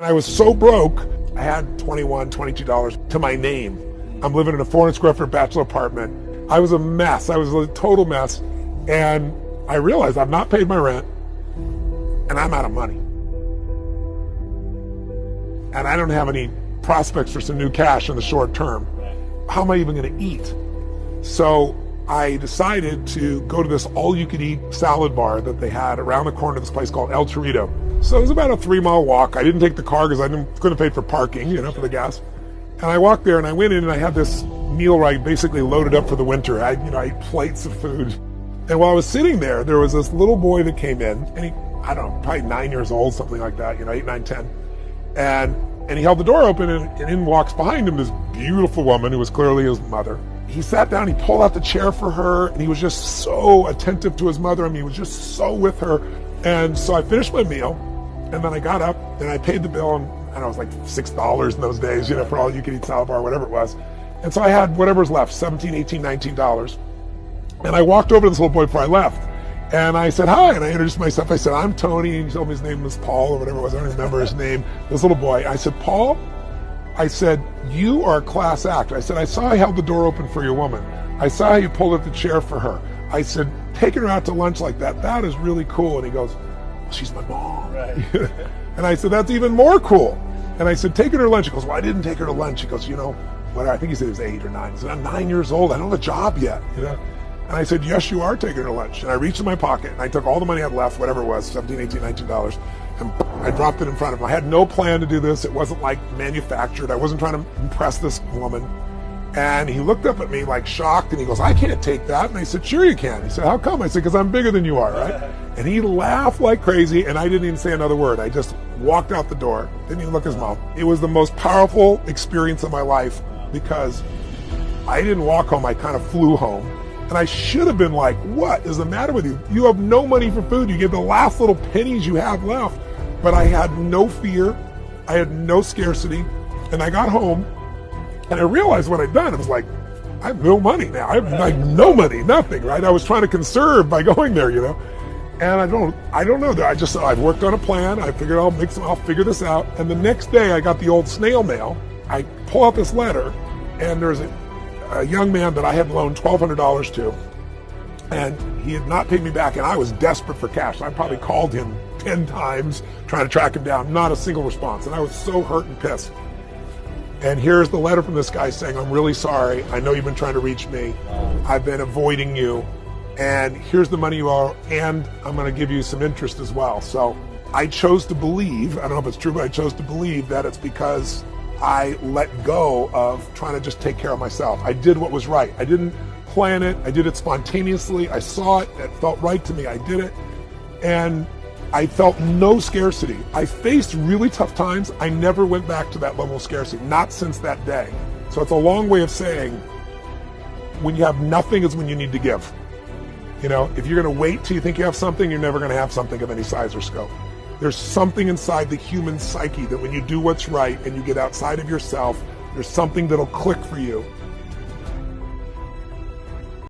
I was so broke, I had $21, $22 to my name. I'm living in a 400 square foot bachelor apartment. I was a mess. I was a total mess. And I realized I've not paid my rent and I'm out of money. And I don't have any prospects for some new cash in the short term. How am I even going to eat? So I decided to go to this all-you-could-eat salad bar that they had around the corner of this place called El Torito. So it was about a 3-mile walk. I didn't take the car because I couldn't pay for parking, for the gas. And I walked there and I went in and I had this meal where I basically loaded up for the winter. I ate plates of food. And while I was sitting there, there was this little boy that came in, and he, I don't know, probably 9 years old, something like that, 8, 9, 10. And he held the door open, and in walks behind him this beautiful woman who was clearly his mother. He sat down, he pulled out the chair for her, and he was just so attentive to his mother. I mean, he was just so with her. And so I finished my meal, and then I got up, and I paid the bill, and I don't know, it was like $6 in those days, for all you could eat salad bar, whatever it was. And so I had whatever was left, $17, $18, $19. And I walked over to this little boy before I left. And I said, hi, and I introduced myself. I said, I'm Tony, and he told me his name was Paul, or whatever it was, I don't remember his name. This little boy, I said, Paul, I said, you are a class act. I said, I saw I held the door open for your woman. I saw how you pulled up the chair for her. I said, taking her out to lunch like that, that is really cool. And he goes, well, she's my mom. Right. And I said, that's even more cool. And I said, taking her lunch. He goes, well, I didn't take her to lunch. He goes, I think he said he was 8 or 9. He said, I'm 9 years old. I don't have a job yet. And I said, yes, you are taking her to lunch. And I reached in my pocket and I took all the money I had left, whatever it was, $17, $18, $19, and I dropped it in front of him. I had no plan to do this. It wasn't like manufactured. I wasn't trying to impress this woman. And he looked up at me like shocked and he goes, I can't take that. And I said, sure you can. He said, how come? I said, because I'm bigger than you are, right? And he laughed like crazy and I didn't even say another word. I just walked out the door, didn't even look at his mouth. It was the most powerful experience of my life because I didn't walk home. I kind of flew home. And I should have been like, what is the matter with you? You have no money for food. You give the last little pennies you have left. But I had no fear. I had no scarcity. And I got home and I realized what I'd done. It was like, I have no money now. I have like no money, nothing, right? I was trying to conserve by going there, And I don't know. I've worked on a plan. I figured I'll figure this out. And the next day I got the old snail mail. I pull out this letter and there's a young man that I had loaned $1,200 to, and he had not paid me back, and I was desperate for cash. So I probably called him 10 times trying to track him down, not a single response, and I was so hurt and pissed. And here's the letter from this guy saying, I'm really sorry. I know you've been trying to reach me. I've been avoiding you, and here's the money you owe, and I'm going to give you some interest as well. So I chose to believe, I don't know if it's true, but I chose to believe that it's because I let go of trying to just take care of myself. I did what was right. I didn't plan it. I did it spontaneously. I saw it. It felt right to me. I did it. And I felt no scarcity. I faced really tough times. I never went back to that level of scarcity, not since that day. So it's a long way of saying when you have nothing is when you need to give. If you're going to wait till you think you have something, you're never going to have something of any size or scope. There's something inside the human psyche that when you do what's right and you get outside of yourself, there's something that'll click for you